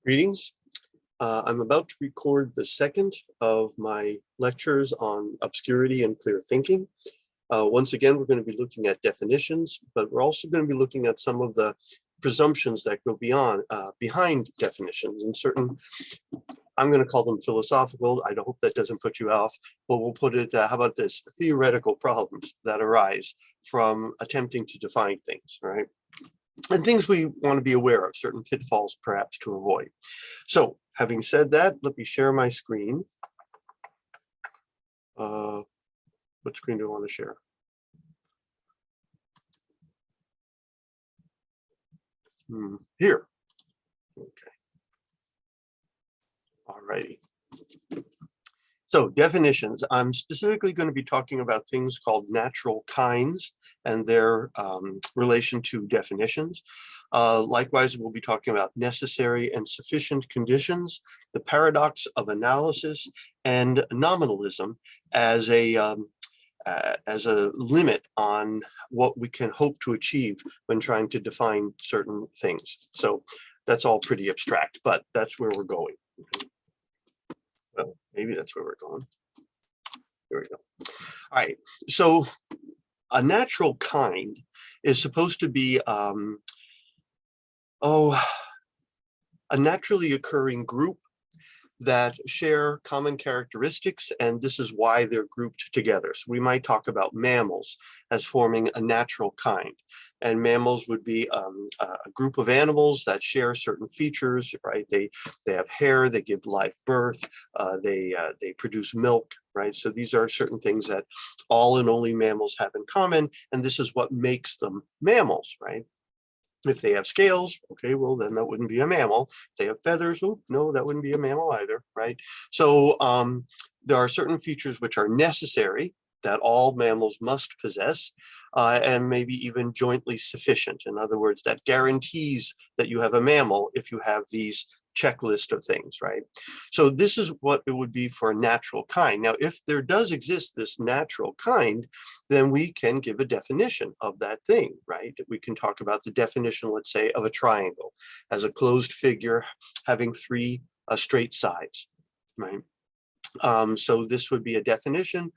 Greetings. I'm about to record the second of my lectures on obscurity and clear thinking. Once again, we're going to be looking at definitions, but we're also going to be looking at some of the presumptions that go behind definitions, and certain, I'm going to call them philosophical. I hope that doesn't put you off, but we'll put it, how about this, theoretical problems that arise from attempting to define things, right? And things we want to be aware of, certain pitfalls perhaps to avoid. So having said that, let me share my screen. What screen do I want to share? Here. Okay. All righty. So definitions, I'm specifically going to be talking about things called natural kinds and their relation to definitions. Likewise, we'll be talking about necessary and sufficient conditions, the paradox of analysis, and nominalism as a limit on what we can hope to achieve when trying to define certain things. So that's all pretty abstract, but that's where we're going. Well, maybe that's where we're going. Here we go. All right. So a natural kind is supposed to be a naturally occurring group that share common characteristics, and this is why they're grouped together. So we might talk about mammals as forming a natural kind, and mammals would be a group of animals that share certain features, right? They have hair, they give live birth, they produce milk, right? So these are certain things that all and only mammals have in common, and this is what makes them mammals, right? If they have scales, okay, well, then that wouldn't be a mammal. If they have feathers, oh, no, that wouldn't be a mammal either, right? So there are certain features which are necessary that all mammals must possess, and maybe even jointly sufficient. In other words, that guarantees that you have a mammal if you have these checklist of things, right? So this is what it would be for a natural kind. Now, if there does exist this natural kind, then we can give a definition of that thing, right? We can talk about the definition, let's say, of a triangle as a closed figure having three straight sides, right? So this would be a definition.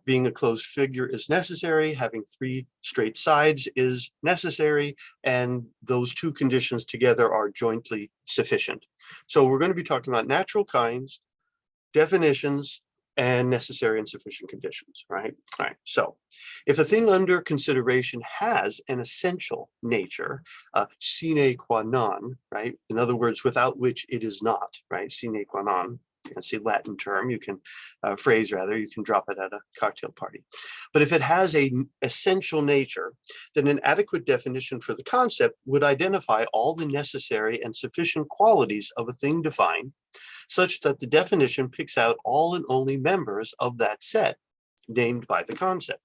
Being a closed figure is necessary, having three straight sides is necessary, and those two conditions together are jointly sufficient. So we're going to be talking about natural kinds, definitions, and necessary and sufficient conditions, right? All right, so if a thing under consideration has an essential nature, sine qua non, right? In other words, without which it is not, right? Sine qua non. Fancy Latin term, you can phrase rather, you can drop it at a cocktail party. But if it has an essential nature, then an adequate definition for the concept would identify all the necessary and sufficient qualities of a thing defined, such that the definition picks out all and only members of that set named by the concept.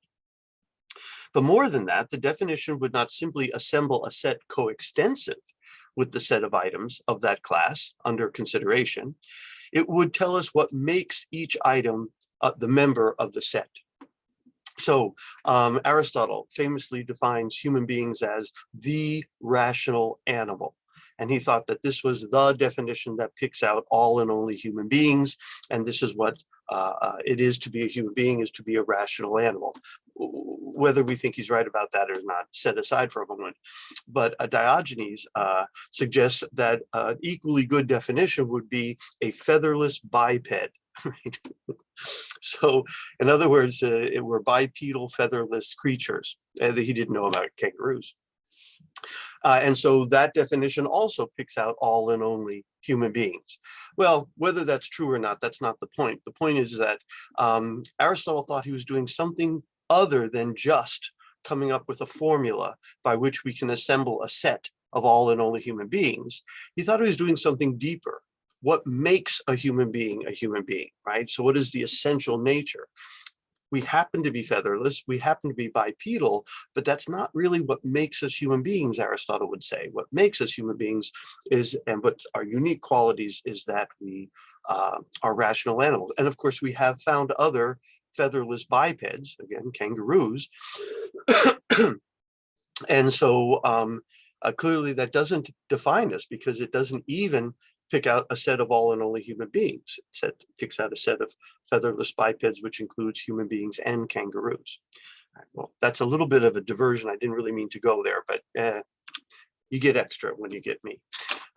But more than that, the definition would not simply assemble a set coextensive with the set of items of that class under consideration. It would tell us what makes each item the member of the set. So Aristotle famously defines human beings as the rational animal. And he thought that this was the definition that picks out all and only human beings. And this is what it is to be a human being, is to be a rational animal. Whether we think he's right about that or not, set aside for a moment. But Diogenes suggests that an equally good definition would be a featherless biped. Right? So, in other words, it were bipedal featherless creatures that he didn't know about kangaroos. And so that definition also picks out all and only human beings. Well, whether that's true or not, that's not the point. The point is that Aristotle thought he was doing something other than just coming up with a formula by which we can assemble a set of all and only human beings. He thought he was doing something deeper. What makes a human being, right? So what is the essential nature? We happen to be featherless, we happen to be bipedal, but that's not really what makes us human beings, Aristotle would say. What makes us human beings is, and what our unique qualities is, that we are rational animals. And of course, we have found other featherless bipeds, again, kangaroos. And so clearly that doesn't define us, because it doesn't even pick out a set of all and only human beings. It picks out a set of featherless bipeds, which includes human beings and kangaroos. Well, that's a little bit of a diversion. I didn't really mean to go there, but you get extra when you get me.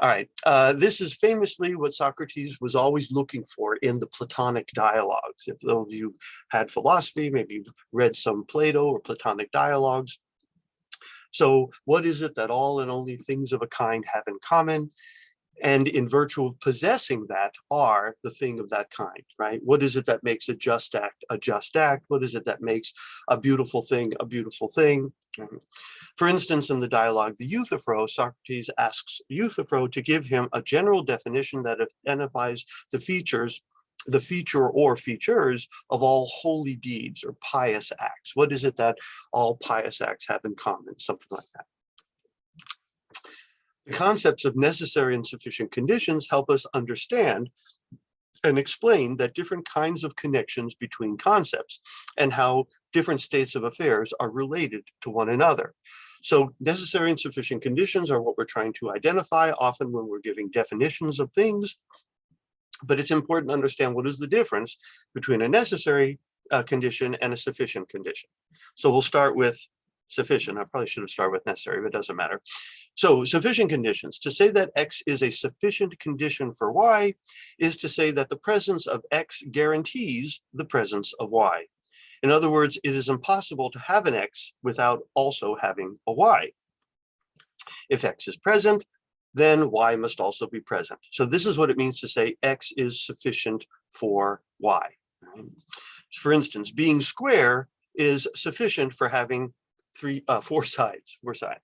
All right, this is famously what Socrates was always looking for in the Platonic dialogues. If those of you had philosophy, maybe you've read some Plato or Platonic dialogues. So what is it that all and only things of a kind have in common? And in virtue of possessing that are the thing of that kind, right? What is it that makes a just act a just act? What is it that makes a beautiful thing a beautiful thing? For instance, in the dialogue, the Euthyphro, Socrates asks Euthyphro to give him a general definition that identifies the feature or features of all holy deeds or pious acts. What is it that all pious acts have in common? Something like that. The concepts of necessary and sufficient conditions help us understand and explain that different kinds of connections between concepts and how different states of affairs are related to one another. So necessary and sufficient conditions are what we're trying to identify often when we're giving definitions of things, but it's important to understand what is the difference between a necessary condition and a sufficient condition. So we'll start with sufficient. I probably should have started with necessary, but it doesn't matter. So sufficient conditions. To say that X is a sufficient condition for Y is to say that the presence of X guarantees the presence of Y. In other words, it is impossible to have an X without also having a Y. If X is present, then Y must also be present. So this is what it means to say X is sufficient for Y. For instance, being square is sufficient for having four sides,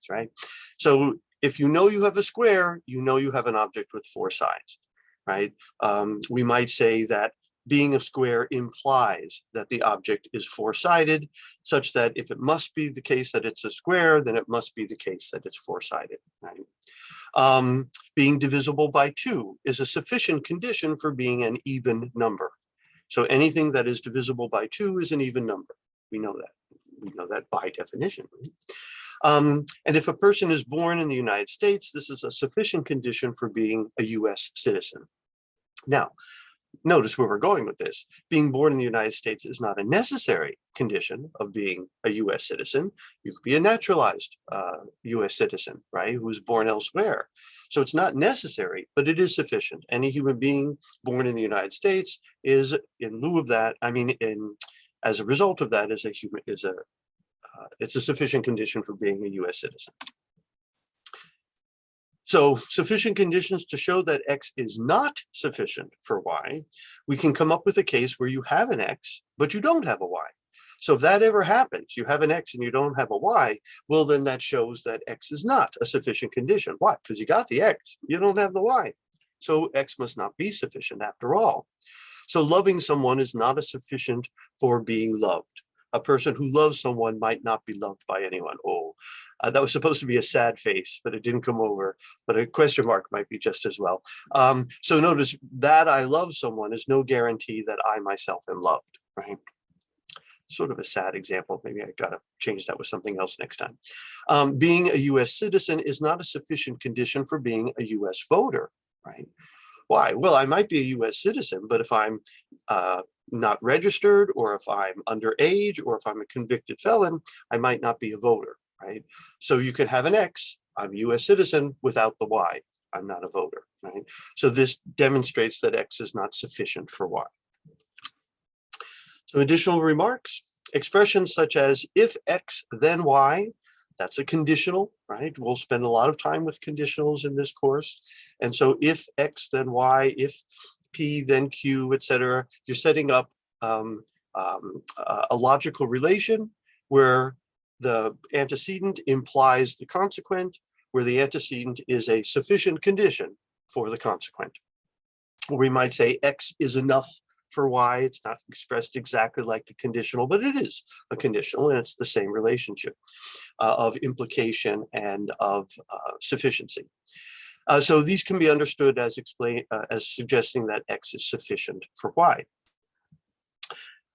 right? So if you know you have a square, you know you have an object with four sides, right? We might say that being a square implies that the object is four-sided, such that if it must be the case that it's a square, then it must be the case that it's four-sided, right? Being divisible by 2 is a sufficient condition for being an even number. So anything that is divisible by 2 is an even number. We know that. We know that by definition. And if a person is born in the United States, this is a sufficient condition for being a US citizen. Now, notice where we're going with this. Being born in the United States is not a necessary condition of being a US citizen. You could be a naturalized US citizen, right, who was born elsewhere. So it's not necessary, but it is sufficient. Any human being born in the United States is, in lieu of that, as a result of that, it's a sufficient condition for being a US citizen. So sufficient conditions to show that X is not sufficient for Y, we can come up with a case where you have an X, but you don't have a Y. So if that ever happens, you have an X and you don't have a Y, well, then that shows that X is not a sufficient condition. Why? Because you got the X, you don't have the Y. So X must not be sufficient after all. So loving someone is not a sufficient for being loved. A person who loves someone might not be loved by anyone. Oh, that was supposed to be a sad face, but it didn't come over. But a question mark might be just as well. So notice that I love someone is no guarantee that I myself am loved, right? Sort of a sad example. Maybe I got to change that with something else next time. Being a US citizen is not a sufficient condition for being a US voter, right? Why? Well, I might be a US citizen, but if I'm not registered, or if I'm underage, or if I'm a convicted felon, I might not be a voter, right? So you can have an X, I'm a US citizen, without the Y, I'm not a voter, right? So this demonstrates that X is not sufficient for Y. So additional remarks, expressions such as if X then Y, that's a conditional, right? We'll spend a lot of time with conditionals in this course. And so if X then Y, if P then Q, etc., you're setting up a logical relation where the antecedent implies the consequent, where the antecedent is a sufficient condition for the consequent. Or we might say X is enough for Y. It's not expressed exactly like the conditional, but it is a conditional, and it's the same relationship of implication and of sufficiency. So these can be understood as suggesting that X is sufficient for Y.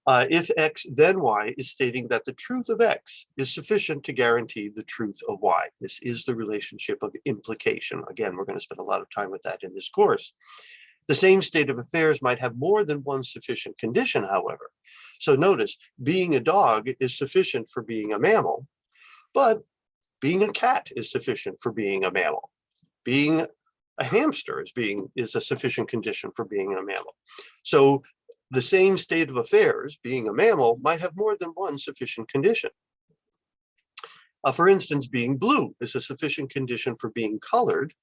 If X, then Y is stating that the truth of X is sufficient to guarantee the truth of Y. This is the relationship of implication. Again, we're going to spend a lot of time with that in this course. The same state of affairs might have more than one sufficient condition, however. So notice, being a dog is sufficient for being a mammal, but being a cat is sufficient for being a mammal. Being a hamster is a sufficient condition for being a mammal. So the same state of affairs, being a mammal, might have more than one sufficient condition. For instance, being blue is a sufficient condition for being colored,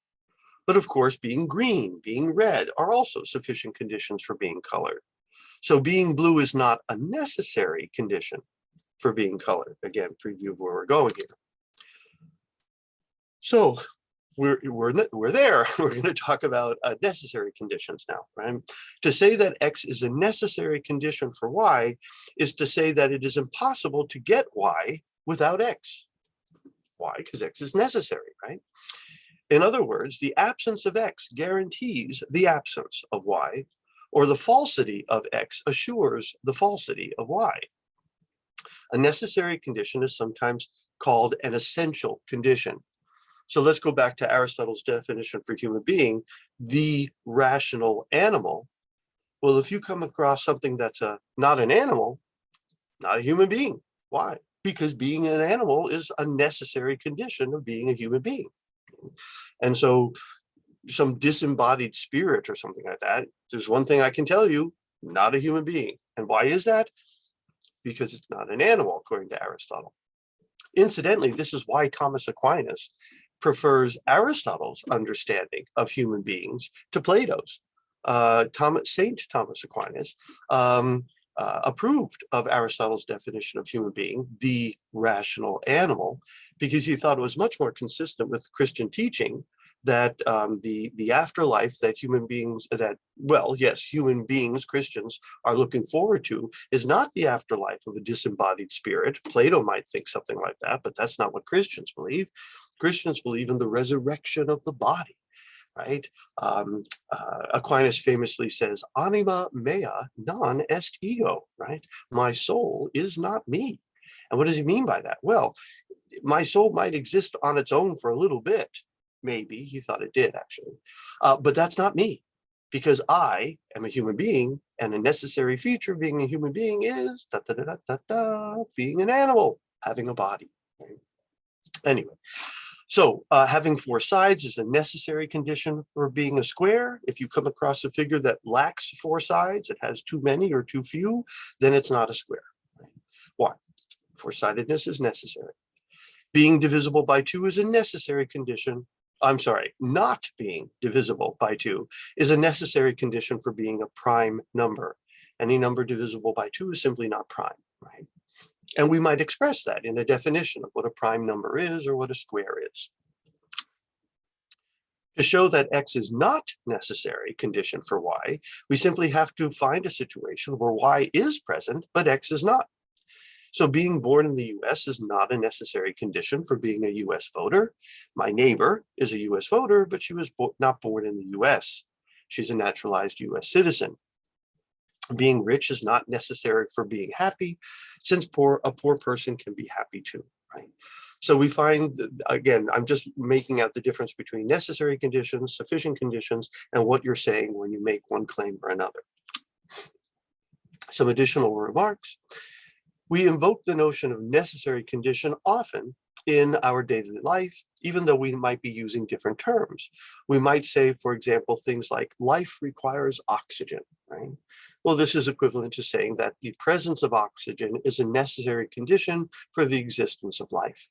but of course, being green, being red are also sufficient conditions for being colored. So being blue is not a necessary condition for being colored. Again, preview of where we're going here. So we're there. We're going to talk about necessary conditions now, right? To say that X is a necessary condition for Y is to say that it is impossible to get Y without X. Why? Because X is necessary, right? In other words, the absence of X guarantees the absence of Y, or the falsity of X assures the falsity of Y. A necessary condition is sometimes called an essential condition. So let's go back to Aristotle's definition for human being, the rational animal. Well, if you come across something that's not an animal, not a human being. Why? Because being an animal is a necessary condition of being a human being. And so some disembodied spirit or something like that, there's one thing I can tell you, not a human being. And why is that? Because it's not an animal, according to Aristotle. Incidentally, this is why Thomas Aquinas prefers Aristotle's understanding of human beings to Plato's. Saint Thomas Aquinas approved of Aristotle's definition of human being, the rational animal, because he thought it was much more consistent with Christian teaching that the afterlife that human beings, human beings, Christians, are looking forward to is not the afterlife of a disembodied spirit. Plato might think something like that, but that's not what Christians believe. Christians believe in the resurrection of the body, right? Aquinas famously says, anima mea non est ego, right? My soul is not me. And what does he mean by that? Well, my soul might exist on its own for a little bit. Maybe he thought it did, actually. But that's not me, because I am a human being, and a necessary feature of being a human being is being an animal, having a body. Right? Anyway, so having four sides is a necessary condition for being a square. If you come across a figure that lacks four sides, it has too many or too few, then it's not a square. Right? Why? Four-sidedness is necessary. Being divisible by two is a necessary condition. I'm sorry, not being divisible by two is a necessary condition for being a prime number. Any number divisible by two is simply not prime, right? And we might express that in a definition of what a prime number is or what a square is. To show that X is not necessary condition for Y, we simply have to find a situation where Y is present, but X is not. So being born in the US is not a necessary condition for being a US voter. My neighbor is a US voter, but she was not born in the US. She's a naturalized US citizen. Being rich is not necessary for being happy, since a poor person can be happy too, right? So we find, again, I'm just making out the difference between necessary conditions, sufficient conditions, and what you're saying when you make one claim or another. Some additional remarks. We invoke the notion of necessary condition often in our daily life, even though we might be using different terms. We might say, for example, things like life requires oxygen, right? Well, this is equivalent to saying that the presence of oxygen is a necessary condition for the existence of life.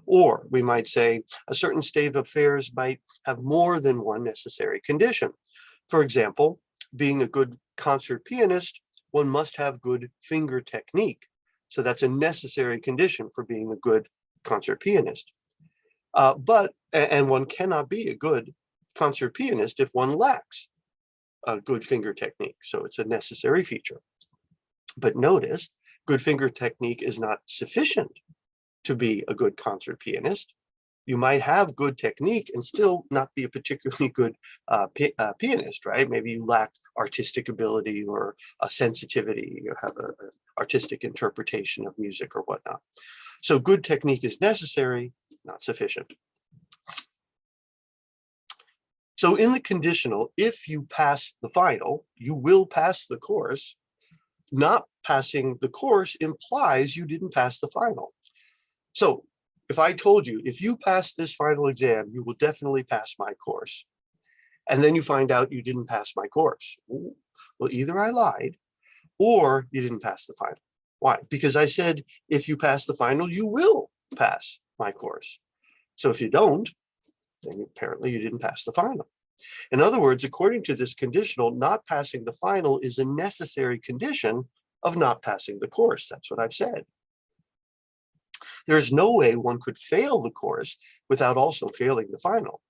Or we might say a certain state of affairs might have more than one necessary condition. For example, being a good concert pianist, one must have good finger technique. So that's a necessary condition for being a good concert pianist. And one cannot be a good concert pianist if one lacks a good finger technique. So it's a necessary feature. But notice, good finger technique is not sufficient to be a good concert pianist. You might have good technique and still not be a particularly good pianist, right? Maybe you lack artistic ability or a sensitivity, you have an artistic interpretation of music or whatnot. So good technique is necessary, not sufficient. So in the conditional, if you pass the final, you will pass the course. Not passing the course implies you didn't pass the final. So if I told you, if you pass this final exam, you will definitely pass my course, and then you find out you didn't pass my course, well, either I lied or you didn't pass the final. Why? Because I said, if you pass the final, you will pass my course. So if you don't, then apparently you didn't pass the final. In other words, according to this conditional, not passing the final is a necessary condition of not passing the course. That's what I've said. There is no way one could fail the course without also failing the final.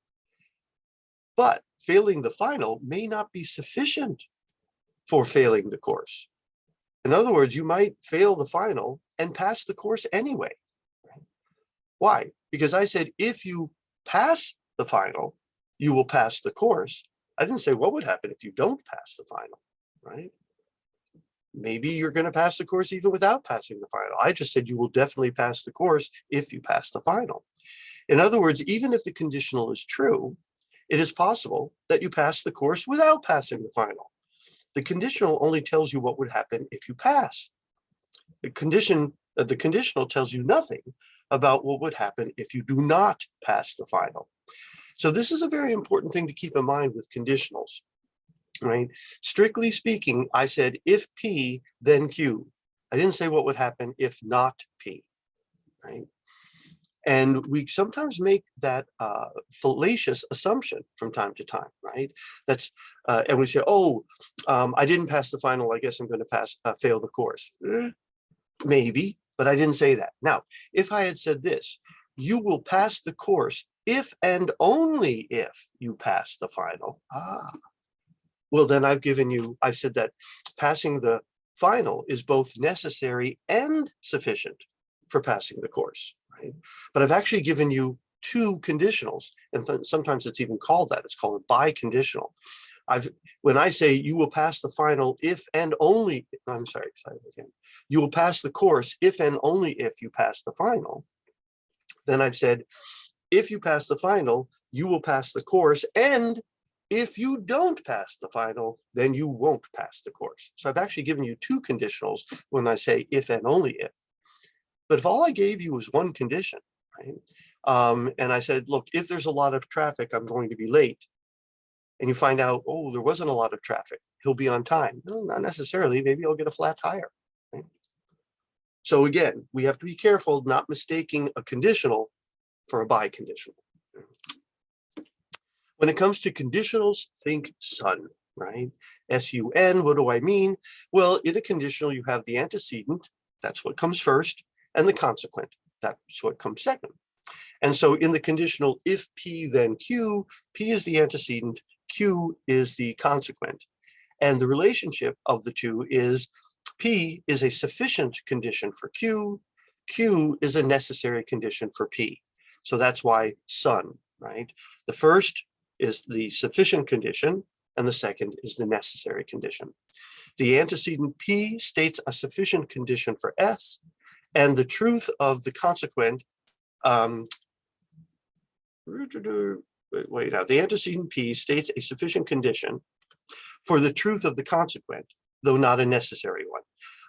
But failing the final may not be sufficient for failing the course. In other words, you might fail the final and pass the course anyway. Why? Because I said, if you pass the final, you will pass the course. I didn't say what would happen if you don't pass the final, right? Maybe you're going to pass the course even without passing the final. I just said you will definitely pass the course if you pass the final. In other words, even if the conditional is true, it is possible that you pass the course without passing the final. The conditional only tells you what would happen if you pass. The conditional tells you nothing about what would happen if you do not pass the final. So this is a very important thing to keep in mind with conditionals, right? Strictly speaking, I said, if P, then Q. I didn't say what would happen if not P, right? And we sometimes make that fallacious assumption from time to time, right? That's and we say, oh, I didn't pass the final, I guess I'm going to fail the course. Maybe, but I didn't say that. Now, if I had said this, you will pass the course if and only if you pass the final. Well, then I've said that passing the final is both necessary and sufficient for passing the course, right? But I've actually given you two conditionals, and sometimes it's even called that. It's called a biconditional. When I say you will pass the final if and only, I'm sorry, again. You will pass the course if and only if you pass the final. Then I've said, if you pass the final, you will pass the course, and if you don't pass the final, then you won't pass the course. So I've actually given you two conditionals when I say if and only if. But if all I gave you was one condition, right? And I said, look, if there's a lot of traffic, I'm going to be late. And you find out, oh, there wasn't a lot of traffic, he'll be on time. No, not necessarily. Maybe I'll get a flat tire. Right? So again, we have to be careful not mistaking a conditional for a biconditional. When it comes to conditionals, think sun, right? S-U-N, what do I mean? Well, in a conditional, you have the antecedent, that's what comes first, and the consequent, that's what comes second. And so in the conditional, if P, then Q, P is the antecedent, Q is the consequent. And the relationship of the two is P is a sufficient condition for Q, Q is a necessary condition for P. So that's why sun, right? The first is the sufficient condition, and the second is the necessary condition. The antecedent P states a sufficient condition for S, and the truth of the consequent, the antecedent P states a sufficient condition for the truth of the consequent, though not a necessary one.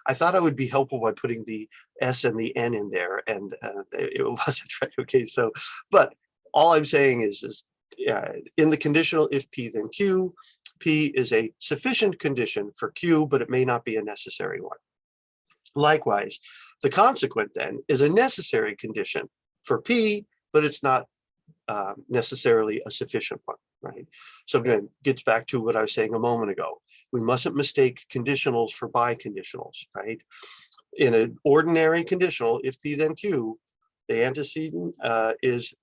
I thought I would be helpful by putting the S and the N in there, and it wasn't right. Okay, so, but all I'm saying is in the conditional, if P, then Q, P is a sufficient condition for Q, but it may not be a necessary one. Likewise, the consequent then is a necessary condition for P, but it's not necessarily a sufficient one, right? So again, gets back to what I was saying a moment ago. We mustn't mistake conditionals for biconditionals, right? In an ordinary conditional, if P then Q, the antecedent is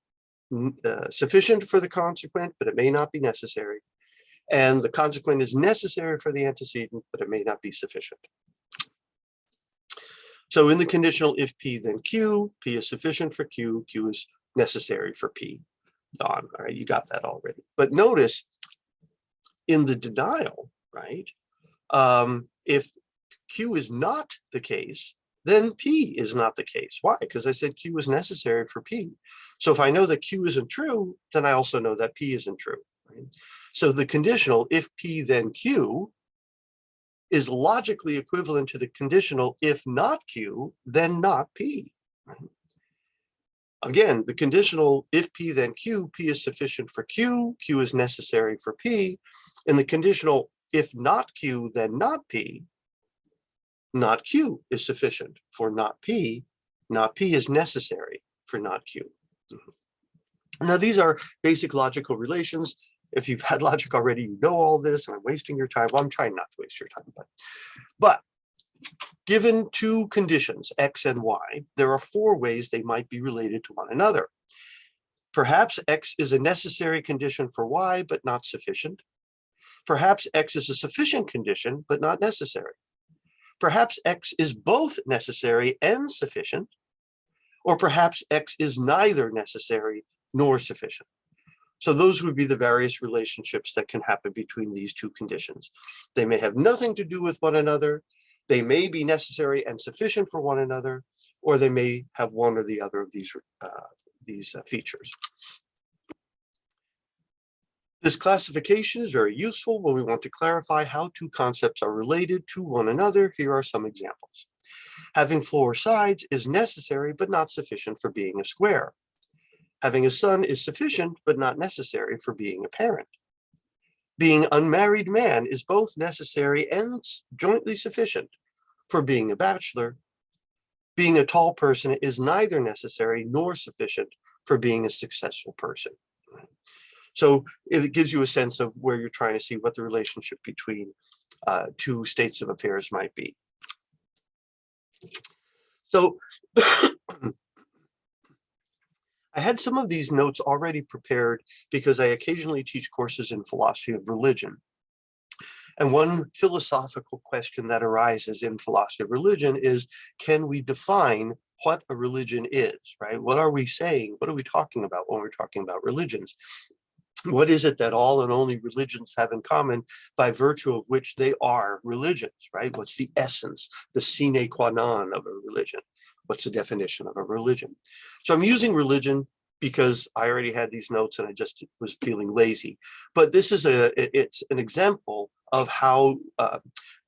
sufficient for the consequent, but it may not be necessary. And the consequent is necessary for the antecedent, but it may not be sufficient. So in the conditional, if P then Q, P is sufficient for Q, Q is necessary for P. Don, all right, you got that already. But notice in the denial, right? If Q is not the case, then P is not the case. Why? Because I said Q is necessary for P. So if I know that Q isn't true, then I also know that P isn't true. Right? So the conditional, if P then Q, is logically equivalent to the conditional, if not Q, then not P. Right? Again, the conditional, if P then Q, P is sufficient for Q, Q is necessary for P. And the conditional, if not Q, then not P, not Q is sufficient for not P is necessary for not Q. Now, these are basic logical relations. If you've had logic already, you know all this, and I'm wasting your time. Well, I'm trying not to waste your time, but given two conditions, X and Y, there are four ways they might be related to one another. Perhaps X is a necessary condition for Y, but not sufficient. Perhaps X is a sufficient condition, but not necessary. Perhaps X is both necessary and sufficient, or perhaps X is neither necessary nor sufficient. So those would be the various relationships that can happen between these two conditions. They may have nothing to do with one another. They may be necessary and sufficient for one another, or they may have one or the other of these features. This classification is very useful when we want to clarify how two concepts are related to one another. Here are some examples. Having four sides is necessary but not sufficient for being a square. Having a son is sufficient but not necessary for being a parent. Being unmarried man is both necessary and jointly sufficient for being a bachelor. Being a tall person is neither necessary nor sufficient for being a successful person. So it gives you a sense of where you're trying to see what the relationship between two states of affairs might be. So I had some of these notes already prepared because I occasionally teach courses in philosophy of religion. And one philosophical question that arises in philosophy of religion is, can we define what a religion is, right? What are we saying? What are we talking about when we're talking about religions? What is it that all and only religions have in common by virtue of which they are religions, right? What's the essence, the sine qua non of a religion? What's the definition of a religion? So I'm using religion because I already had these notes and I just was feeling lazy. But this is it's an example of how,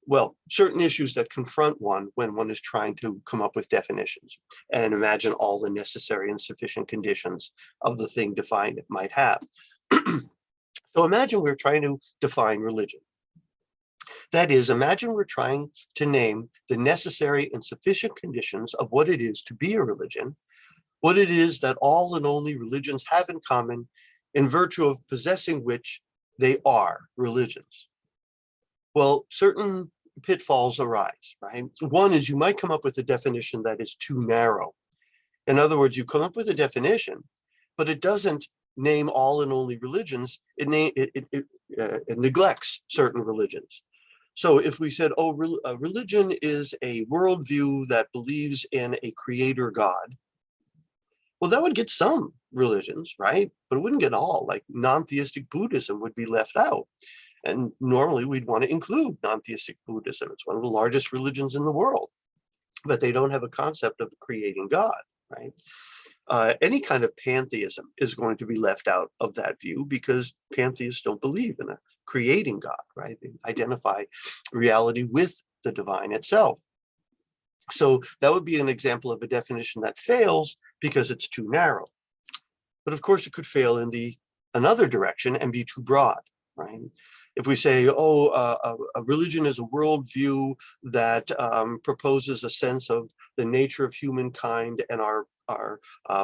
well, certain issues that confront one when one is trying to come up with definitions and imagine all the necessary and sufficient conditions of the thing defined it might have. So imagine we're trying to define religion. That is, imagine we're trying to name the necessary and sufficient conditions of what it is to be a religion, what it is that all and only religions have in common in virtue of possessing which they are religions. Well, certain pitfalls arise, right? One is you might come up with a definition that is too narrow. In other words, you come up with a definition, but it doesn't name all and only religions. It neglects certain religions. So if we said, oh, religion is a worldview that believes in a creator God, well, that would get some religions, right? But it wouldn't get all. Like non-theistic Buddhism would be left out. And normally we'd want to include non-theistic Buddhism. It's one of the largest religions in the world, but they don't have a concept of creating God, right? Any kind of pantheism is going to be left out of that view because pantheists don't believe in a creating God, right? They identify reality with the divine itself. So that would be an example of a definition that fails because it's too narrow. But of course, it could fail in another direction and be too broad, right? If we say, oh, a religion is a worldview that proposes a sense of the nature of humankind and our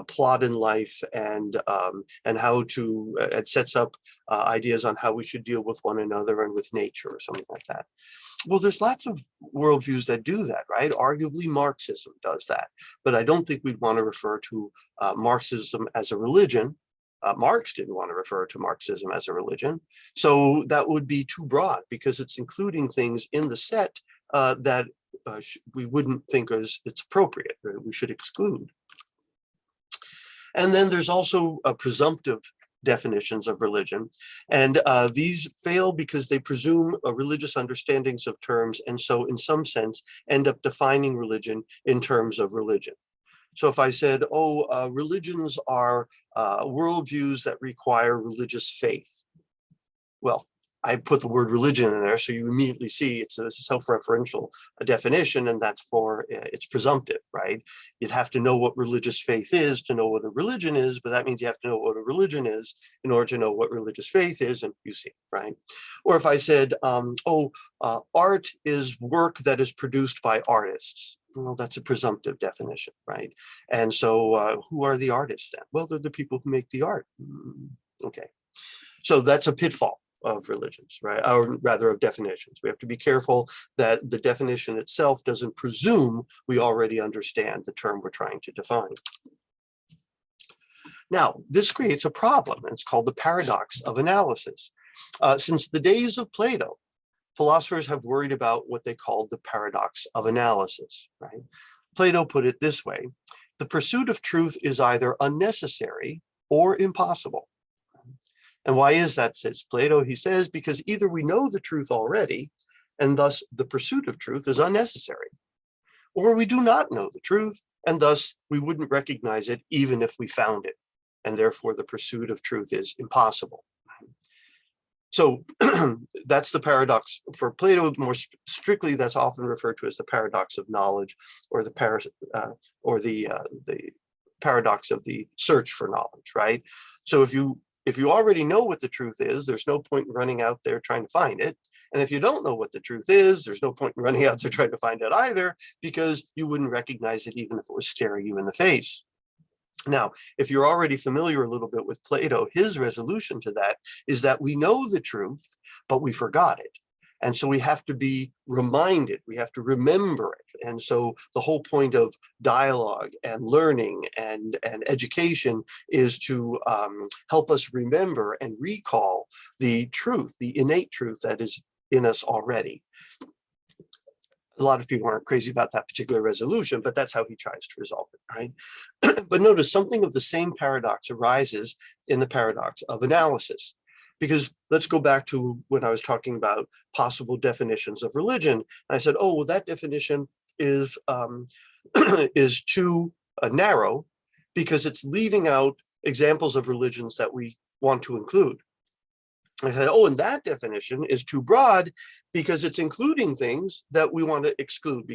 plot in life and how to, it sets up ideas on how we should deal with one another and with nature or something like that. Well, there's lots of worldviews that do that, right? Arguably, Marxism does that, but I don't think we'd want to refer to Marxism as a religion. Marx didn't want to refer to Marxism as a religion. So that would be too broad because it's including things in the set that we wouldn't think it's appropriate, or we should exclude. And then there's also a presumptive definitions of religion. And these fail because they presume religious understandings of terms, and so in some sense end up defining religion in terms of religion. So if I said, oh, religions are worldviews that require religious faith, well, I put the word religion in there, so you immediately see it's a self-referential definition, and that's for it's presumptive, right? You'd have to know what religious faith is to know what a religion is, but that means you have to know what a religion is in order to know what religious faith is, and you see, right? Or if I said, art is work that is produced by artists. Well, that's a presumptive definition, right? And so who are the artists then? Well, they're the people who make the art. Okay, so that's a pitfall of religions, right? Or rather of definitions. We have to be careful that the definition itself doesn't presume we already understand the term we're trying to define. Now, this creates a problem, and it's called the paradox of analysis. Since the days of Plato, philosophers have worried about what they called the paradox of analysis, right? Plato put it this way: the pursuit of truth is either unnecessary or impossible. And why is that, says Plato? He says, because either we know the truth already, and thus the pursuit of truth is unnecessary, or we do not know the truth, and thus we wouldn't recognize it even if we found it, and therefore the pursuit of truth is impossible. So that's the paradox. For Plato, more strictly, that's often referred to as the paradox of knowledge, or the paradox of the search for knowledge, right? So if you already know what the truth is, there's no point in running out there trying to find it. And if you don't know what the truth is, there's no point in running out there trying to find it either, because you wouldn't recognize it even if it was staring you in the face. Now, if you're already familiar a little bit with Plato, his resolution to that is that we know the truth, but we forgot it. And so we have to be reminded, we have to remember it. And so the whole point of dialogue and learning and education is to help us remember and recall the truth, the innate truth that is in us already. A lot of people aren't crazy about that particular resolution, but that's how he tries to resolve it, right? But notice something of the same paradox arises in the paradox of analysis. Because let's go back to when I was talking about possible definitions of religion. And I said, oh, well, that definition is, is too narrow because it's leaving out examples of religions that we want to include. I said, oh, and that definition is too broad because it's including things that we want to exclude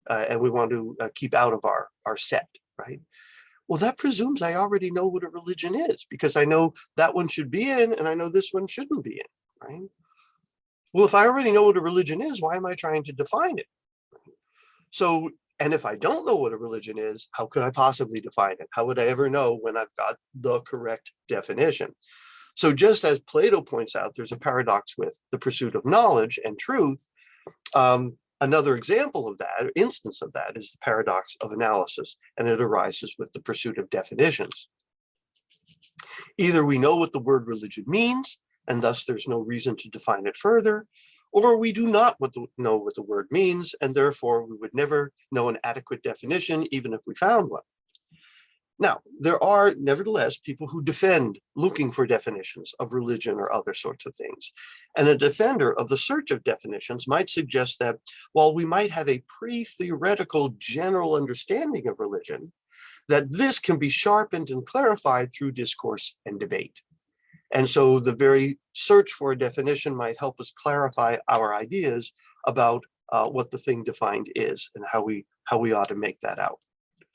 and we want to keep out of our set, right? Well, that presumes I already know what a religion is, because I know that one should be in and I know this one shouldn't be in, right? Well, if I already know what a religion is, why am I trying to define it? So, and if I don't know what a religion is, how could I possibly define it? How would I ever know when I've got the correct definition? So just as Plato points out, there's a paradox with the pursuit of knowledge and truth. Another example of that, or instance of that, is the paradox of analysis, and it arises with the pursuit of definitions. Either we know what the word religion means, and thus there's no reason to define it further, or we do not know what the word means, and therefore we would never know an adequate definition, even if we found one. Now, there are nevertheless people who defend looking for definitions of religion or other sorts of things. And a defender of the search of definitions might suggest that while we might have a pre-theoretical general understanding of religion, that this can be sharpened and clarified through discourse and debate. And so the very search for a definition might help us clarify our ideas about what the thing defined is and how we ought to make that out.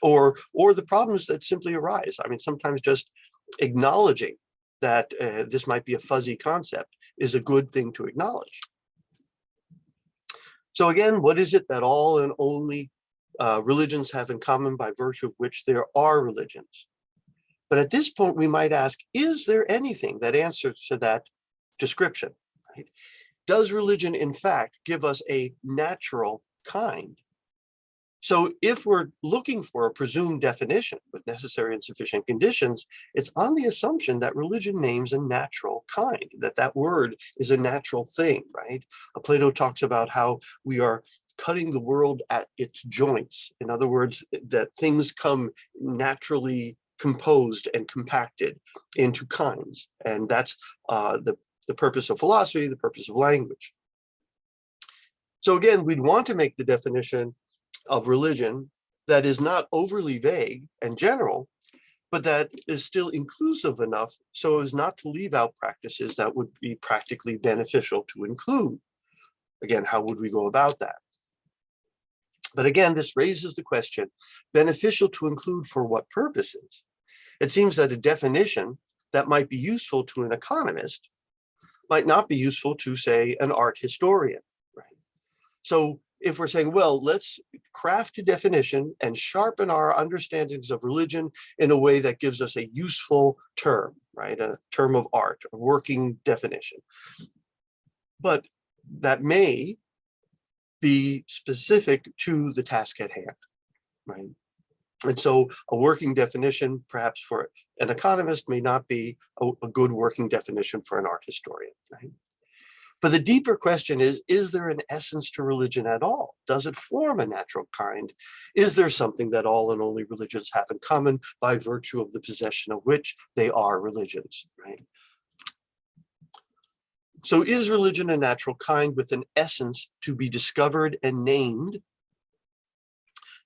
Or the problems that simply arise. I mean, sometimes just acknowledging that this might be a fuzzy concept is a good thing to acknowledge. So again, what is it that all and only religions have in common by virtue of which there are religions? But at this point, we might ask, is there anything that answers to that description? Right? Does religion, in fact, give us a natural kind? So if we're looking for a presumed definition with necessary and sufficient conditions, it's on the assumption that religion names a natural kind, that word is a natural thing, right? Plato talks about how we are cutting the world at its joints. In other words, that things come naturally composed and compacted into kinds. And that's the purpose of philosophy, the purpose of language. So again, we'd want to make the definition of religion that is not overly vague and general, but that is still inclusive enough so as not to leave out practices that would be practically beneficial to include. Again, how would we go about that? But again, this raises the question, beneficial to include for what purposes? It seems that a definition that might be useful to an economist might not be useful to, say, an art historian, right? So if we're saying, well, let's craft a definition and sharpen our understandings of religion in a way that gives us a useful term, right? A term of art, a working definition. But that may be specific to the task at hand, right? And so a working definition, perhaps for an economist, may not be a good working definition for an art historian, right? But the deeper question is there an essence to religion at all? Does it form a natural kind? Is there something that all and only religions have in common by virtue of the possession of which they are religions, right? So is religion a natural kind with an essence to be discovered and named?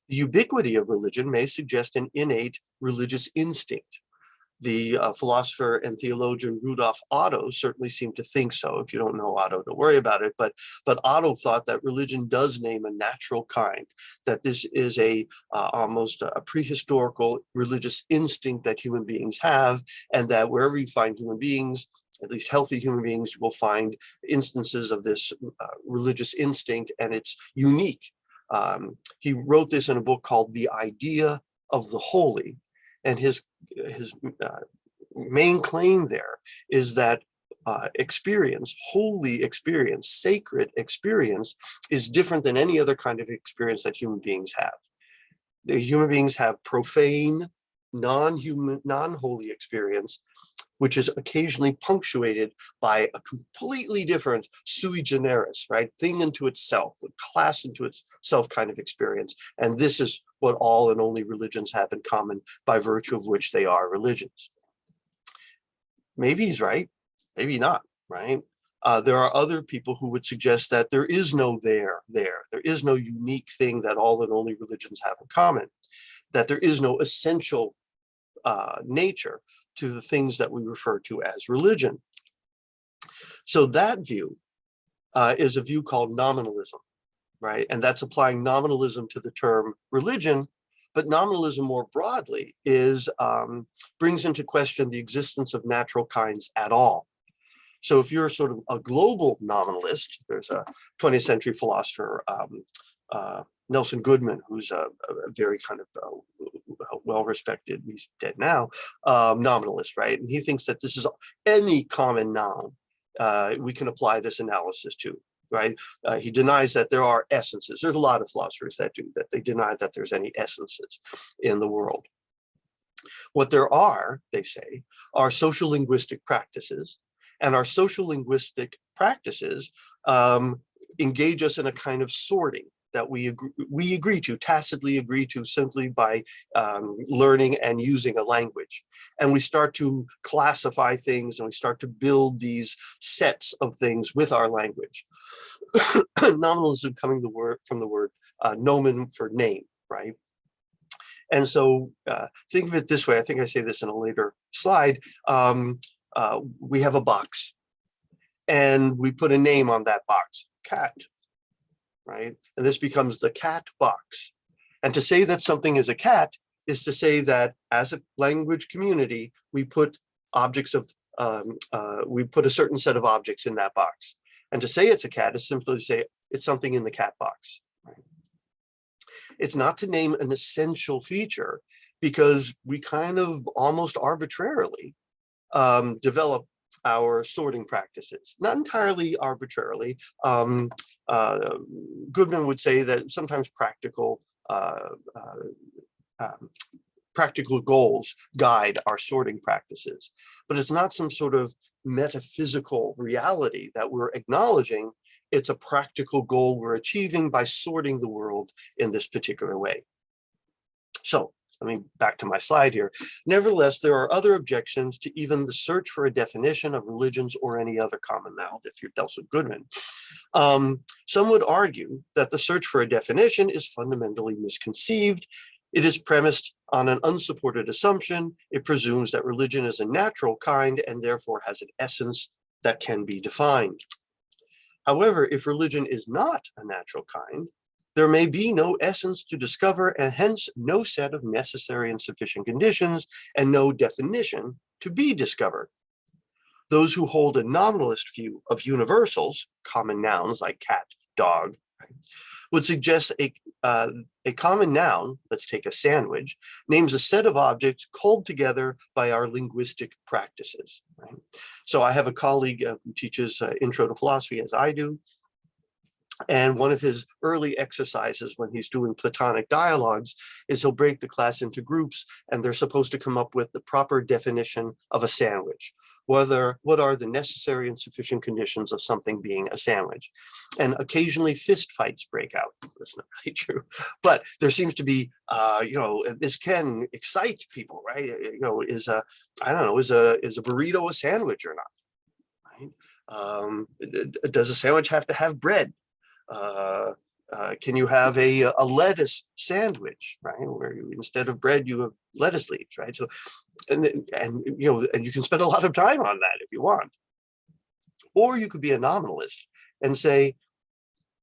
The ubiquity of religion may suggest an innate religious instinct. The philosopher and theologian Rudolf Otto certainly seemed to think so. If you don't know Otto, don't worry about it. But Otto thought that religion does name a natural kind, that this is almost a prehistorical religious instinct that human beings have, and that wherever you find human beings, at least healthy human beings, you will find instances of this religious instinct, and it's unique. He wrote this in a book called The Idea of the Holy, and his main claim there is that experience, holy experience, sacred experience, is different than any other kind of experience that human beings have. The human beings have profane, non-human, non-holy experience, which is occasionally punctuated by a completely different sui generis, right? Thing unto itself, a class unto itself kind of experience. And this is what all and only religions have in common by virtue of which they are religions. Maybe he's right, maybe not, right? There are other people who would suggest that there is no there. There is no unique thing that all and only religions have in common, that there is no essential nature to the things that we refer to as religion. So that view is a view called nominalism, right? And that's applying nominalism to the term religion, but nominalism more broadly brings into question the existence of natural kinds at all. So if you're sort of a global nominalist, there's a 20th century philosopher, Nelson Goodman, who's a very kind of well-respected, he's dead now, nominalist, right? And he thinks that this is any common noun we can apply this analysis to, right? He denies that there are essences. There's a lot of philosophers that do that. They deny that there's any essences in the world. What there are, they say, are social linguistic practices, and our social linguistic practices engage us in a kind of sorting that we agree to, tacitly agree to, simply by learning and using a language. And we start to classify things, and we start to build these sets of things with our language. Nominalism coming from the word nomen for name, right? And so think of it this way. I think I say this in a later slide. We have a box, and we put a name on that box, cat, right? And this becomes the cat box. And to say that something is a cat is to say that as a language community, we put objects of, we put a certain set of objects in that box. And to say it's a cat is simply to say it's something in the cat box, right? It's not to name an essential feature, because we kind of almost arbitrarily develop our sorting practices, not entirely arbitrarily. Goodman would say that sometimes practical goals guide our sorting practices, but it's not some sort of metaphysical reality that we're acknowledging. It's a practical goal we're achieving by sorting the world in this particular way. So Let me back to my slide here. Nevertheless, there are other objections to even the search for a definition of religions or any other common noun, if you're Delson Goodman. Some would argue that the search for a definition is fundamentally misconceived. It is premised on an unsupported assumption. It presumes that religion is a natural kind and therefore has an essence that can be defined. However, if religion is not a natural kind, there may be no essence to discover and hence no set of necessary and sufficient conditions and no definition to be discovered. Those who hold a nominalist view of universals, common nouns like cat, dog, would suggest a common noun, let's take a sandwich, names a set of objects called together by our linguistic practices. Right? So I have a colleague who teaches intro to philosophy, as I do, and one of his early exercises when he's doing Platonic dialogues is he'll break the class into groups and they're supposed to come up with the proper definition of a sandwich. What are the necessary and sufficient conditions of something being a sandwich? And occasionally fist fights break out. That's not really true, but there seems to be, this can excite people, right? Is a burrito a sandwich or not? Right? Does a sandwich have to have bread? Can you have a lettuce sandwich, right? Where instead of bread you have lettuce leaves, right? So, and you can spend a lot of time on that if you want. Or you could be a nominalist and say,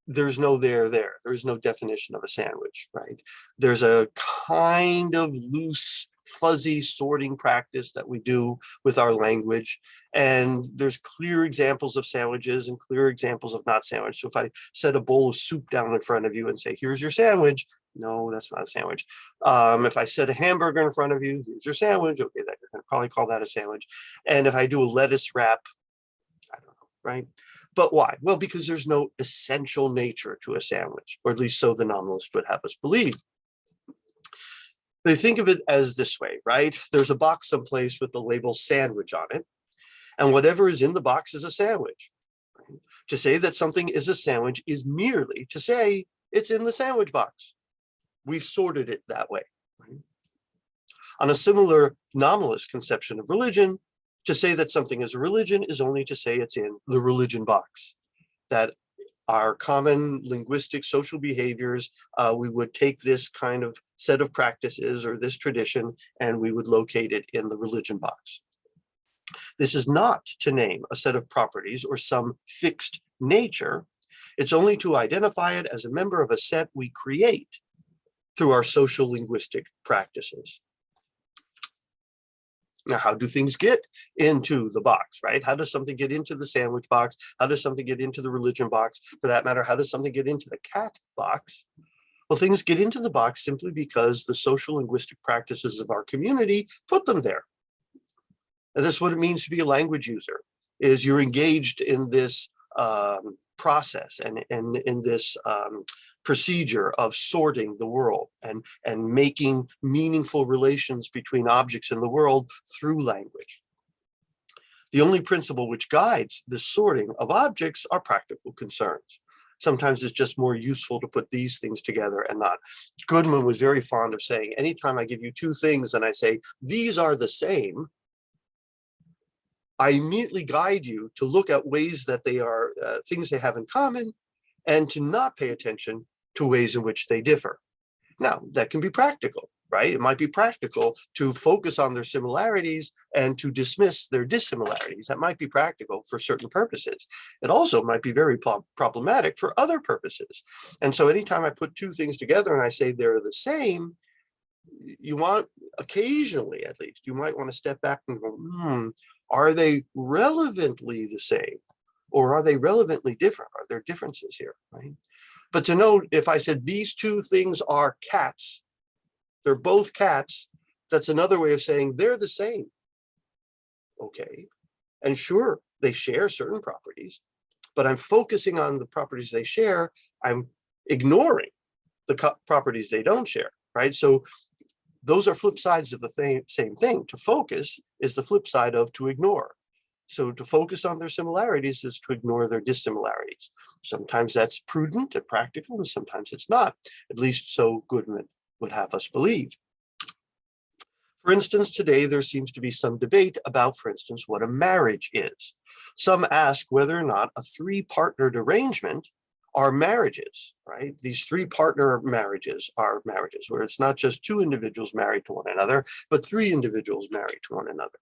there's no there. There is no definition of a sandwich, right? There's a kind of loose, fuzzy sorting practice that we do with our language. And there's clear examples of sandwiches and clear examples of not sandwich. So if I set a bowl of soup down in front of you and say, here's your sandwich, no, that's not a sandwich. If I set a hamburger in front of you, here's your sandwich, okay, that you're gonna probably call that a sandwich. And if I do a lettuce wrap, I don't know, right? But why? Well, because there's no essential nature to a sandwich, or at least so the nominalist would have us believe. They think of it as this way, right? There's a box someplace with the label sandwich on it, and whatever is in the box is a sandwich. Right? To say that something is a sandwich is merely to say it's in the sandwich box. We've sorted it that way. Right? On a similar nominalist conception of religion, to say that something is a religion is only to say it's in the religion box. That our common linguistic social behaviors, we would take this kind of set of practices or this tradition, and we would locate it in the religion box. This is not to name a set of properties or some fixed nature. It's only to identify it as a member of a set we create through our social linguistic practices. Now, how do things get into the box, right? How does something get into the sandwich box? How does something get into the religion box? For that matter, how does something get into the cat box? Well, things get into the box simply because the social linguistic practices of our community put them there. And this is what it means to be a language user, is you're engaged in this process and in this procedure of sorting the world and making meaningful relations between objects in the world through language. The only principle which guides this sorting of objects are practical concerns. Sometimes it's just more useful to put these things together and not. Goodman was very fond of saying, anytime I give you two things and I say, these are the same, I immediately guide you to look at ways that they are things they have in common and to not pay attention to ways in which they differ. Now, that can be practical, right? It might be practical to focus on their similarities and to dismiss their dissimilarities. That might be practical for certain purposes. It also might be very problematic for other purposes. And so anytime I put two things together and I say they're the same, you want, occasionally at least, you might want to step back and go, are they relevantly the same? Or are they relevantly different? Are there differences here, right? But to know if I said these two things are cats, they're both cats, that's another way of saying they're the same. Okay, and sure, they share certain properties, but I'm focusing on the properties they share. I'm ignoring the properties they don't share, right? So those are flip sides of the same thing. To focus is the flip side of to ignore. So to focus on their similarities is to ignore their dissimilarities. Sometimes that's prudent and practical, and sometimes it's not, at least so Goodman would have us believe. For instance, today there seems to be some debate about, for instance, what a marriage is. Some ask whether or not a three-partnered arrangement are marriages, right? These three-partner marriages are marriages where it's not just two individuals married to one another, but three individuals married to one another.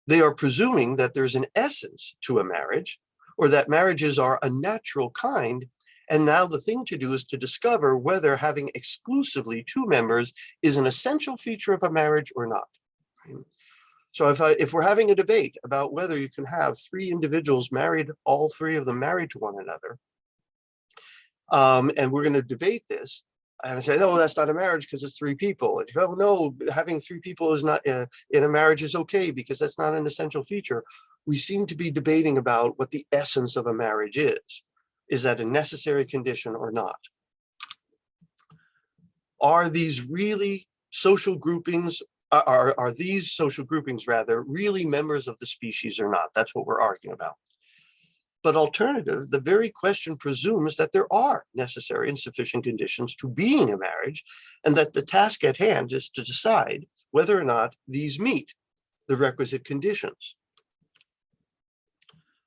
They are presuming that there's an essence to a marriage, or that marriages are a natural kind. And now the thing to do is to discover whether having exclusively two members is an essential feature of a marriage or not. So if we're having a debate about whether you can have three individuals married, all three of them married to one another, and we're going to debate this, and I say, no, that's not a marriage because it's three people. And you go, no, having three people is not in a marriage is okay because that's not an essential feature. We seem to be debating about what the essence of a marriage is. Is that a necessary condition or not? Are these really social groupings, are these social groupings rather really members of the species or not? That's what we're arguing about. But alternative, the very question presumes that there are necessary and sufficient conditions to being a marriage, and that the task at hand is to decide whether or not these meet the requisite conditions.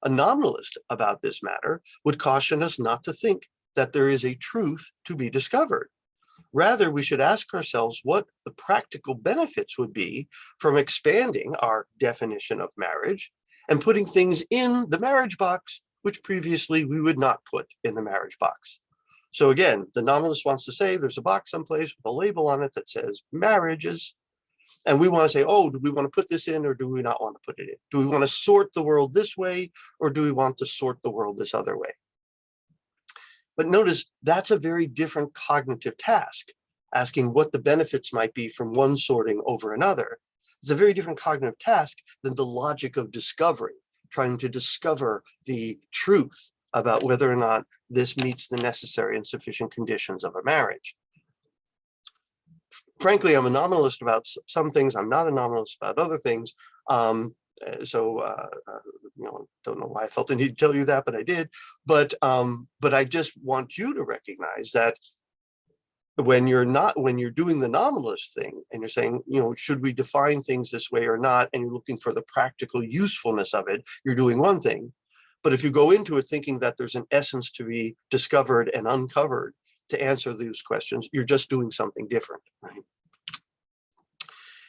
A nominalist about this matter would caution us not to think that there is a truth to be discovered. Rather, we should ask ourselves what the practical benefits would be from expanding our definition of marriage and putting things in the marriage box, which previously we would not put in the marriage box. So again, the nominalist wants to say there's a box someplace with a label on it that says marriages. And we want to say, oh, do we want to put this in or do we not want to put it in? Do we want to sort the world this way or do we want to sort the world this other way? But notice that's a very different cognitive task, asking what the benefits might be from one sorting over another. It's a very different cognitive task than the logic of discovery, trying to discover the truth about whether or not this meets the necessary and sufficient conditions of a marriage. Frankly, I'm a nominalist about some things. I'm not a nominalist about other things. You know, don't know why I felt the need to tell you that, but I did. But I just want you to recognize that when you're doing the nominalist thing and you're saying, you know, should we define things this way or not, and you're looking for the practical usefulness of it, you're doing one thing. But if you go into it thinking that there's an essence to be discovered and uncovered to answer these questions, you're just doing something different, right?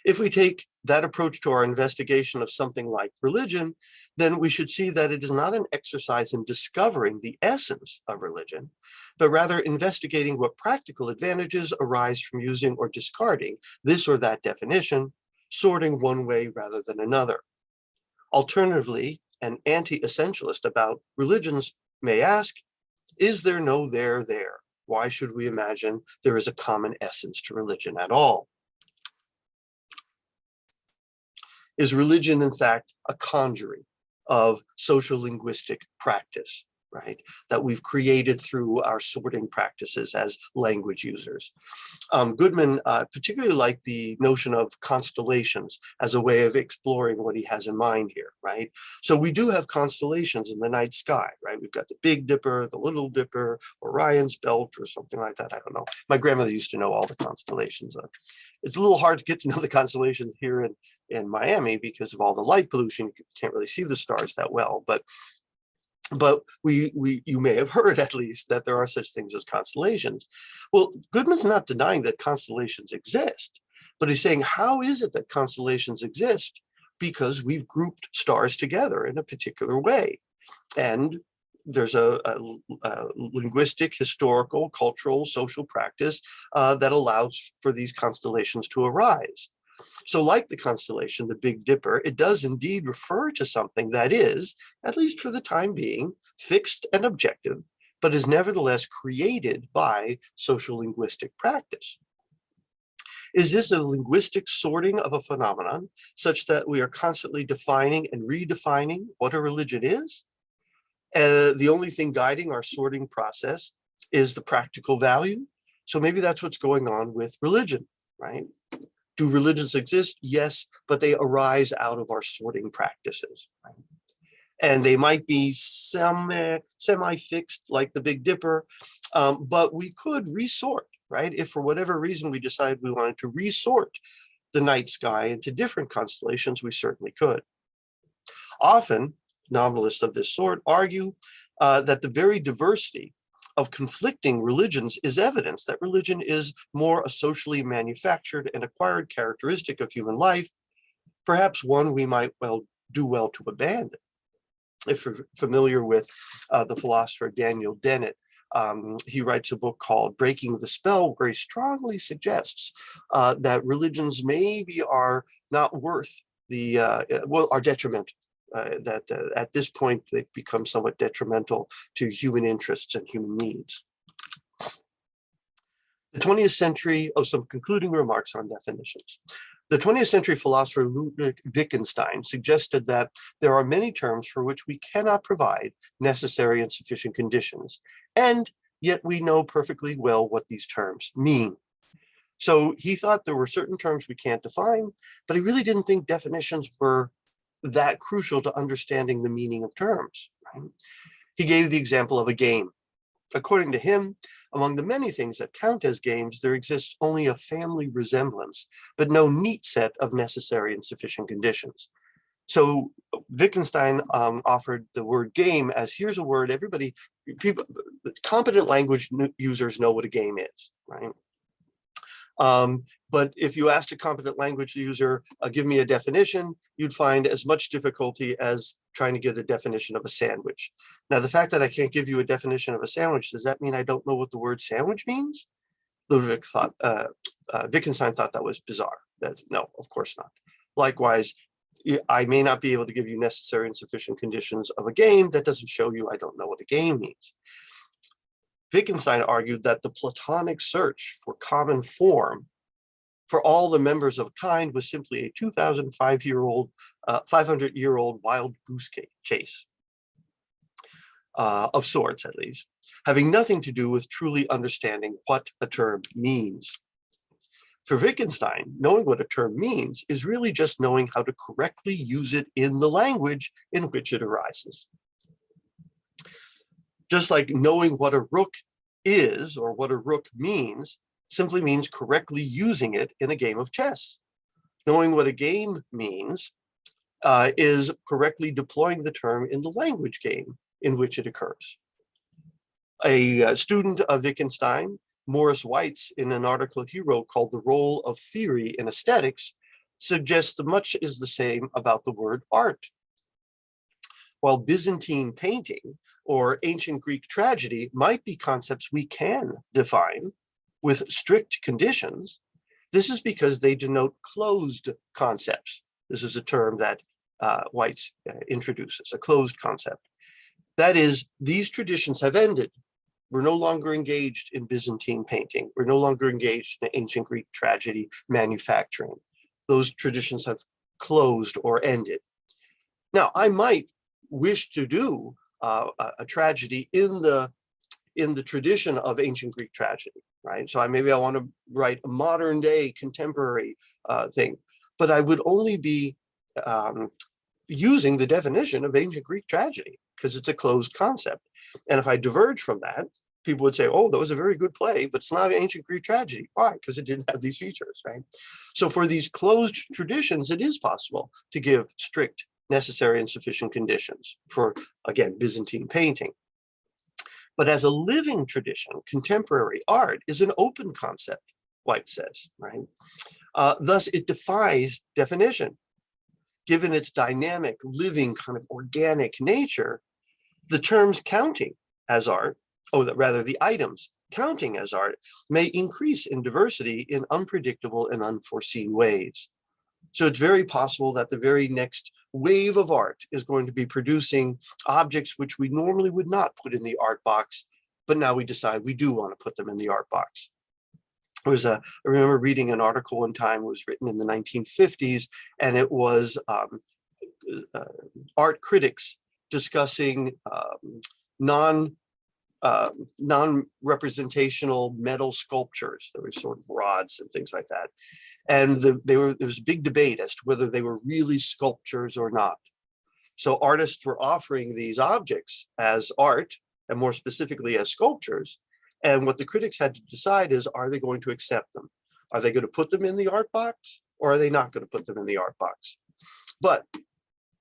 If we take that approach to our investigation of something like religion, then we should see that it is not an exercise in discovering the essence of religion, but rather investigating what practical advantages arise from using or discarding this or that definition, sorting one way rather than another. Alternatively, an anti-essentialist about religions may ask, is there no there there? Why should we imagine there is a common essence to religion at all? Is religion, in fact, a conjuring of social linguistic practice, right, that we've created through our sorting practices as language users? Goodman particularly liked the notion of constellations as a way of exploring what he has in mind here, right? So we do have constellations in the night sky, right? We've got the Big Dipper, the Little Dipper, Orion's Belt, or something like that. I don't know. My grandmother used to know all the constellations. It's a little hard to get to know the constellations here in Miami because of all the light pollution. You can't really see the stars that well, but you may have heard at least that there are such things as constellations. Well, Goodman's not denying that constellations exist, but he's saying, how is it that constellations exist? Because we've grouped stars together in a particular way. And there's a linguistic, historical, cultural, social practice that allows for these constellations to arise. So like the constellation, the Big Dipper, it does indeed refer to something that is, at least for the time being, fixed and objective, but is nevertheless created by social linguistic practice. Is this a linguistic sorting of a phenomenon such that we are constantly defining and redefining what a religion is? The only thing guiding our sorting process is the practical value. So maybe that's what's going on with religion, right? Do religions exist? Yes, but they arise out of our sorting practices, right? And they might be semi-fixed like the Big Dipper, but we could resort, right? If for whatever reason we decide we wanted to resort the night sky into different constellations, we certainly could. Often, nominalists of this sort argue that the very diversity of conflicting religions is evidence that religion is more a socially manufactured and acquired characteristic of human life, perhaps one we might do well to abandon. If you're familiar with the philosopher Daniel Dennett, he writes a book called Breaking the Spell, where he strongly suggests that religions maybe are not worth the, are detrimental. That at this point, they've become somewhat detrimental to human interests and human needs. The 20th century, some concluding remarks on definitions. The 20th century philosopher Ludwig Wittgenstein suggested that there are many terms for which we cannot provide necessary and sufficient conditions, and yet we know perfectly well what these terms mean. So he thought there were certain terms we can't define, but he really didn't think definitions were that crucial to understanding the meaning of terms. Right? He gave the example of a game. According to him, among the many things that count as games, there exists only a family resemblance, but no neat set of necessary and sufficient conditions. So Wittgenstein offered the word game as, here's a word competent language users know what a game is, right? But if you asked a competent language user, give me a definition, you'd find as much difficulty as trying to get a definition of a sandwich. Now, the fact that I can't give you a definition of a sandwich, does that mean I don't know what the word sandwich means? Wittgenstein thought that was bizarre. No, of course not. Likewise, I may not be able to give you necessary and sufficient conditions of a game. That doesn't show you I don't know what a game means. Wittgenstein argued that the Platonic search for common form for all the members of a kind was simply a 500-year-old wild goose chase, of sorts at least, having nothing to do with truly understanding what a term means. For Wittgenstein, knowing what a term means is really just knowing how to correctly use it in the language in which it arises. Just like knowing what a rook is or what a rook means simply means correctly using it in a game of chess. Knowing what a game means is correctly deploying the term in the language game in which it occurs. A student of Wittgenstein, Morris Weitz, in an article he wrote called The Role of Theory in Aesthetics, suggests that much is the same about the word art. While Byzantine painting or ancient Greek tragedy might be concepts we can define with strict conditions, this is because they denote closed concepts. This is a term that Weitz introduces, a closed concept. That is, these traditions have ended. We're no longer engaged in Byzantine painting. We're no longer engaged in ancient Greek tragedy manufacturing. Those traditions have closed or ended. Now, I might wish to do a tragedy in the tradition of ancient Greek tragedy, right? So maybe I want to write a modern day contemporary thing, but I would only be using the definition of ancient Greek tragedy because it's a closed concept. And if I diverge from that, people would say, oh, that was a very good play, but it's not an ancient Greek tragedy. Why? Because it didn't have these features, right? So for these closed traditions, it is possible to give strict, necessary, and sufficient conditions for, again, Byzantine painting. But as a living tradition, contemporary art is an open concept, White says, right? Thus, it defies definition. Given its dynamic, living, kind of organic nature, the terms counting as art, the items counting as art, may increase in diversity in unpredictable and unforeseen ways. So it's very possible that the very next wave of art is going to be producing objects which we normally would not put in the art box, but now we decide we do want to put them in the art box. I remember reading an article one time, it was written in the 1950s, and it was art critics discussing non-representational metal sculptures. There were sort of rods and things like that. And there was a big debate as to whether they were really sculptures or not. So artists were offering these objects as art, and more specifically as sculptures. And what the critics had to decide is, are they going to accept them? Are they going to put them in the art box, or are they not going to put them in the art box? But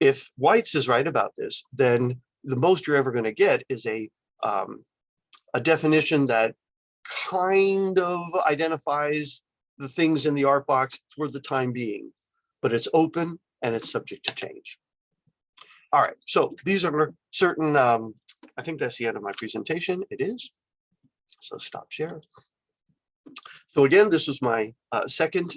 if White's is right about this, then the most you're ever going to get is a definition that kind of identifies the things in the art box for the time being, but it's open and it's subject to change. All right, so these are certain, I think that's the end of my presentation. It is. So stop share. So again, this is my second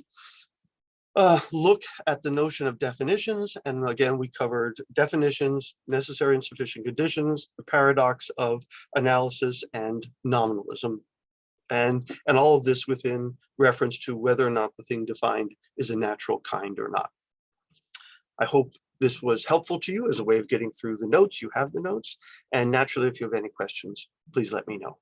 look at the notion of definitions. And again, we covered definitions, necessary and sufficient conditions, the paradox of analysis, and nominalism. And all of this within reference to whether or not the thing defined is a natural kind or not. I hope this was helpful to you as a way of getting through the notes. You have the notes. And naturally, if you have any questions, please let me know.